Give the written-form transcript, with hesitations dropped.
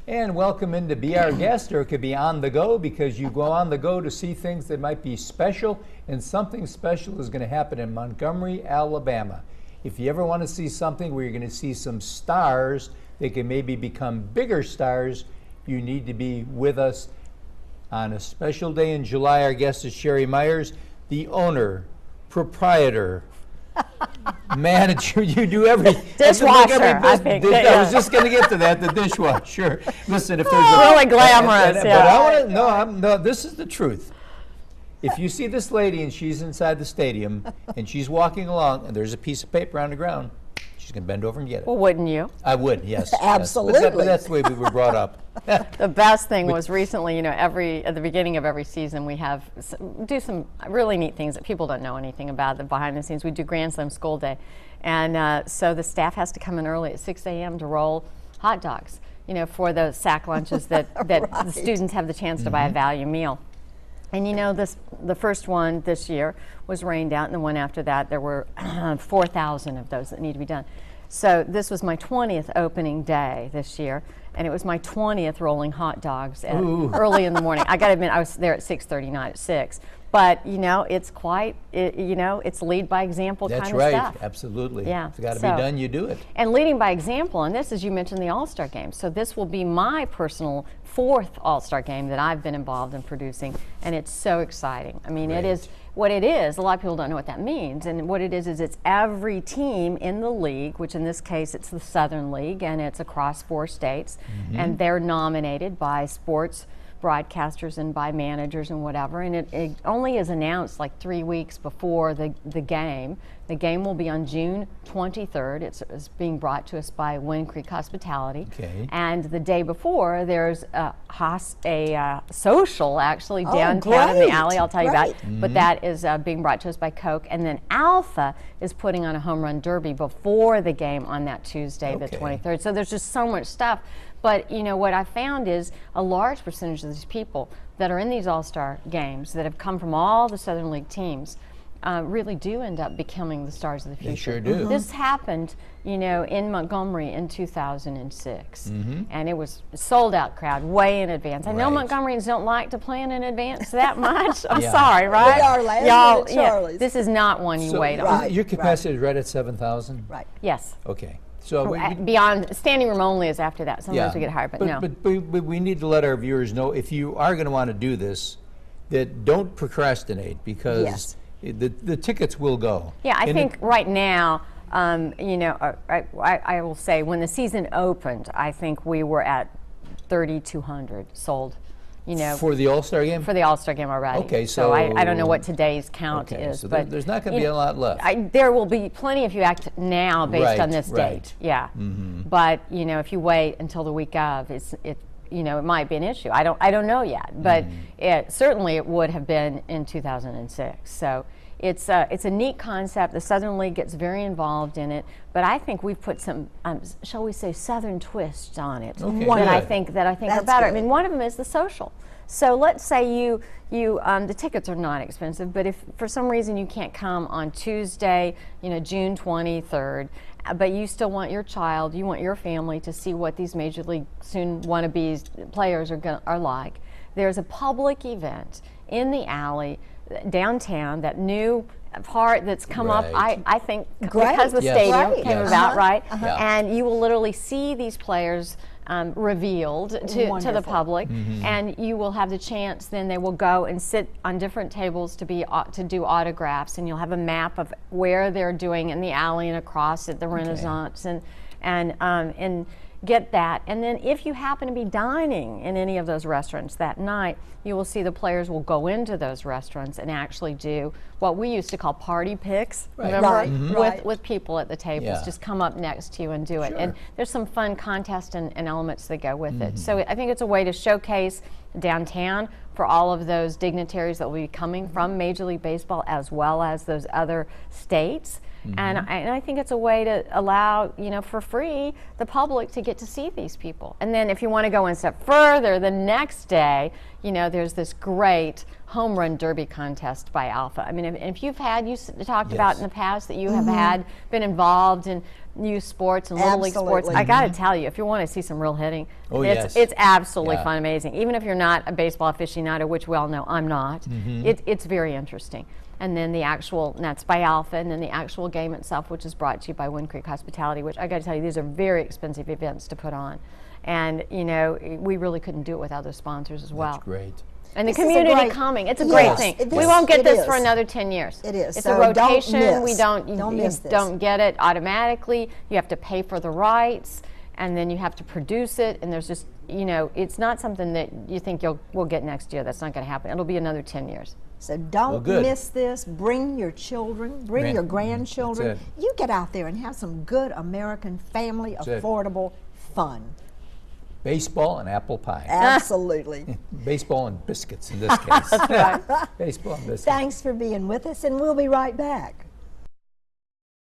And welcome in to be our guest, or it could be on the go, because you go on the go to see things that might be special, and something special is going to happen in Montgomery, Alabama. If you ever want to see something where you're going to see some stars that can maybe become bigger stars, you need to be with us on a special day in July. Our guest is Sherri Myers, the owner, proprietor, manager. You do everything. Dishwasher, I think. I was just going to get to that, the dishwasher. Listen, if there's really glamorous, yeah. But I want to, no, this is the truth. If you see this lady and she's inside the stadium and she's walking along and there's a piece of paper on the ground, she's going to bend over and get it. Well, wouldn't you? I would, yes. Absolutely. Yes. But that's the way we were brought up. The best thing was recently, at the beginning of every season, we do some really neat things that people don't know anything about, the behind the scenes. We do Grand Slam School Day. And so the staff has to come in early at 6 a.m. to roll hot dogs, for those sack lunches that Right. the students have the chance to buy a value meal. And the first one this year was rained out, and the one after that, there were 4,000 of those that need to be done. So this was my 20th opening day this year, and it was my 20th rolling hot dogs early in the morning. I got to admit, I was there at 6:30, not at 6. But it's quite, it's lead by example kind of stuff. That's right, absolutely. Yeah, if it's got to be done, you do it. And leading by example, and this, as you mentioned, the All-Star Game. So this will be my personal 4th All-Star Game that I've been involved in producing, and it's so exciting. I mean, It is what it is. A lot of people don't know what that means, and what it is it's every team in the league, which in this case it's the Southern League, and it's across 4 states, and they're nominated by sports broadcasters and by managers and whatever, and it only is announced like 3 weeks before the game. The game will be on June 23rd. It's being brought to us by Wind Creek Hospitality. Okay. And the day before, there's a social actually downtown in the alley. I'll tell you about. But that is being brought to us by Coke. And then Alpha is putting on a home run derby before the game on that Tuesday, the 23rd. So there's just so much stuff. But what I found is a large percentage of these people that are in these All-Star games that have come from all the Southern League teams really do end up becoming the stars of the future. They sure do. This happened, in Montgomery in 2006, and it was a sold-out crowd way in advance. I know Montgomeryans don't like to plan in advance that much. I'm sorry, right? We are last Y'all, minute Charlies. this is not one you wait on. Right. Your capacity is right at 7,000? Right. Yes. Okay. So Beyond standing room only is after that. Sometimes we get higher, but no. But we need to let our viewers know, if you are going to want to do this, that don't procrastinate, because the tickets will go. Yeah, I think right now, I will say when the season opened, I think we were at 3,200 sold. For the All-Star Game? For the All-Star Game already. Okay, so I don't know what today's count is. So but there's not going to be a lot left. There will be plenty if you act now based on this date. Yeah. But, if you wait until the week of, it might be an issue. I don't know yet. But certainly it would have been in 2006. So it's a neat concept. The Southern League gets very involved in it, but I think we've put some, shall we say, Southern twists on it that I think are better. Good. I mean, one of them is the social. So let's say you the tickets are not expensive, but if for some reason you can't come on Tuesday, June 23rd, but you still want your child, you want your family to see what these Major League soon wannabe players are like. There's a public event in the alley downtown, that new part that's come up, I think, because the stadium came about, and you will literally see these players revealed to the public, and you will have the chance, then they will go and sit on different tables to do autographs, and you'll have a map of where they're doing in the alley and across at the Renaissance, and get that. And then if you happen to be dining in any of those restaurants that night, you will see the players will go into those restaurants and actually do what we used to call party picks, remember? With people at the tables, just come up next to you and do it. And there's some fun contests and elements that go with it. So I think it's a way to showcase downtown for all of those dignitaries that will be coming from Major League Baseball, as well as those other states. And I think it's a way to allow, for free, the public to get to see these people. And then if you want to go one step further, the next day, there's this great home run derby contest by Alpha. I mean, if you've had, you talked about in the past that you have been involved in youth sports and little league sports. I got to tell you, if you want to see some real hitting, it's absolutely fun, amazing. Even if you're not a baseball aficionado, which we all know I'm not, it's very interesting. And then that's by Alpha, and then the actual game itself, which is brought to you by Wind Creek Hospitality, which I got to tell you, these are very expensive events to put on. And, we really couldn't do it without those sponsors as well. That's great. And the community coming, it's a great thing. We won't get this for another 10 years. It is. It's so a rotation. You don't get it automatically. You have to pay for the rights, and then you have to produce it. And there's just, it's not something that you think we'll get next year. That's not going to happen. It'll be another 10 years. So don't miss this. Bring your children, bring your grandchildren. You get out there and have some good American family, affordable fun. Baseball and apple pie. Absolutely. Baseball and biscuits in this case. That's right. Baseball and biscuits. Thanks for being with us, and we'll be right back.